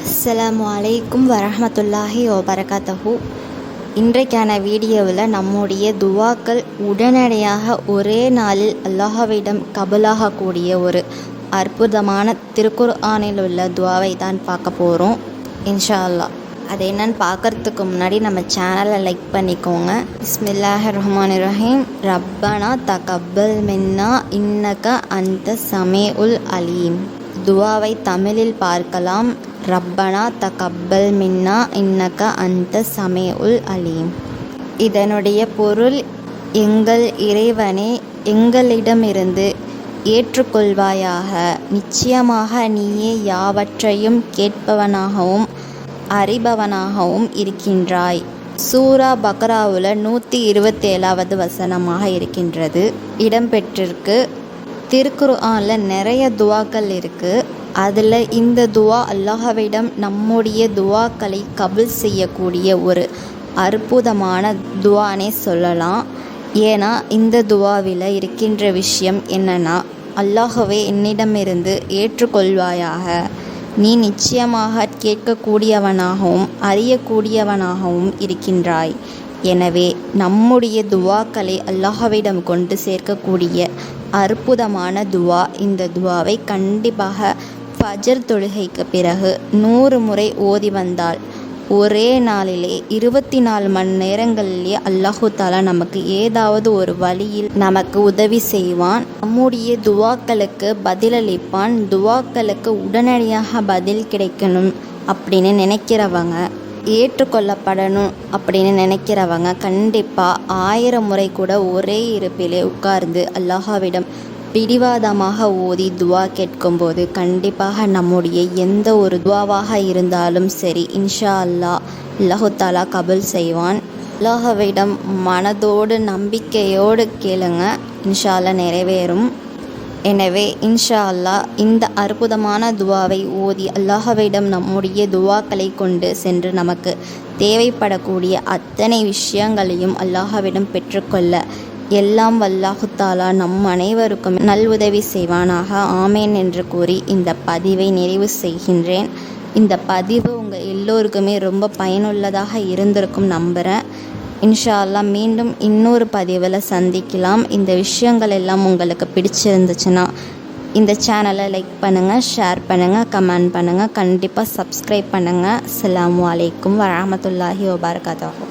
அஸ்ஸலாமு அலைக்கும் வரஹ்மத்துல்லாஹி வபரகாத்துஹு. இன்றைக்கான வீடியோவில் நம்முடைய துவாக்கள் உடனடியாக ஒரே நாளில் அல்லாஹ்விடம் கபூலாகக்கூடிய ஒரு அற்புதமான திருக்குர்ஆனில் உள்ள துவாவை தான் பார்க்க போகிறோம் இன்ஷா அல்லாஹ். அது என்னன்னு பார்க்குறதுக்கு முன்னாடி நம்ம சேனலை லைக் பண்ணிக்கோங்க. பிஸ்மில்லாஹிர் ரஹ்மானிர் ரஹீம். ரப்பனா தகப்பல் மின்னா இன்னக அந்த சமீஉல் அலீம். துவாவை தமிழில் பார்க்கலாம். ரப்பனா தகப்பல் மின்னா இன்னக அந்த சமீஉல் அலீம். இதனுடைய பொருள், எங்கள் இறைவனே, எங்களிடமிருந்து ஏற்றுக்கொள்வாயாக. நிச்சயமாக நீயே யாவற்றையும் கேட்பவனாகவும் அறிபவனாகவும் இருக்கின்றாய். சூரா பக்ராவில் 127வது வசனமாக இருக்கின்றது இடம்பெற்றிருக்கு. திருக்குர்ஆனில் நிறைய துவாக்கள் இருக்குது. அதில் இந்த துவா அல்லாஹ்விடம் நம்முடைய துவாக்களை கபூல் செய்யக்கூடிய ஒரு அற்புதமான துவானே சொல்லலாம். ஏன்னா இந்த துவாவில் இருக்கின்ற விஷயம் என்னென்னா, அல்லாஹ்வே என்னிடமிருந்து ஏற்றுக்கொள்வாயாக. நீ நிச்சயமாக கேட்கக்கூடியவனாகவும் அறியக்கூடியவனாகவும் இருக்கின்றாய். எனவே நம்முடைய துவாக்களை அல்லாஹ்விடம் கொண்டு சேர்க்கக்கூடிய அற்புதமான துவா. இந்த துவாவை கண்டிப்பாக ஃபஜர் தொழுகைக்கு பிறகு 100 முறை ஓதி வந்தால் ஒரே நாளிலே 24 மணி நேரங்களிலே அல்லாஹு தாலா நமக்கு ஏதாவது ஒரு வழியில் நமக்கு உதவி செய்வான். நம்முடைய துவாக்களுக்கு பதிலளிப்பான். துவாக்களுக்கு உடனடியாக பதில் கிடைக்கணும் அப்படின்னு நினைக்கிறவங்க, ஏற்றுக்கொள்ளப்படணும் அப்படின்னு நினைக்கிறவங்க கண்டிப்பாக 1000 முறை கூட ஒரே இருப்பிலே உட்கார்ந்து அல்லாஹ்விடம் பிடிவாதமாக ஓதி துவா கேட்கும்போது கண்டிப்பாக நம்முடைய எந்த ஒரு துவாவாக இருந்தாலும் சரி இன்ஷா அல்லாஹு தாலா கபூல் செய்வான். அல்லாஹ்விடம் மனதோடு நம்பிக்கையோடு கேளுங்க, இன்ஷா அல்லாஹ் நிறைவேறும். எனவே இன்ஷா அல்லாஹ் இந்த அற்புதமான துவாவை ஓதி அல்லாஹ்விடம் நம்முடைய துவாக்களை கொண்டு சென்று நமக்கு தேவைப்படக்கூடிய அத்தனை விஷயங்களையும் அல்லாஹ்விடம் பெற்றுக்கொள்ள எல்லாம் வல்லாஹு தாலா நம் அனைவருக்கும் நல்உதவி செய்வானாக. ஆமேன் என்று கூறி இந்த பதிவை நிறைவு செய்கின்றேன். இந்த பதிவு உங்கள் எல்லோருக்குமே ரொம்ப பயனுள்ளதாக இருந்திருக்கும் நம்புகிறேன். இன்ஷா அல்லாஹ் மீண்டும் இன்னொரு பதிவில் சந்திக்கலாம். இந்த விஷயங்கள் எல்லாம் உங்களுக்கு பிடிச்சிருந்துச்சுன்னா இந்த சேனலை லைக் பண்ணுங்கள், ஷேர் பண்ணுங்கள், கமெண்ட் பண்ணுங்கள், கண்டிப்பாக சப்ஸ்கிரைப் பண்ணுங்கள். அஸ்ஸலாமு அலைக்கும் வரஹ்மத்துல்லாஹி வபரகாத்துஹு.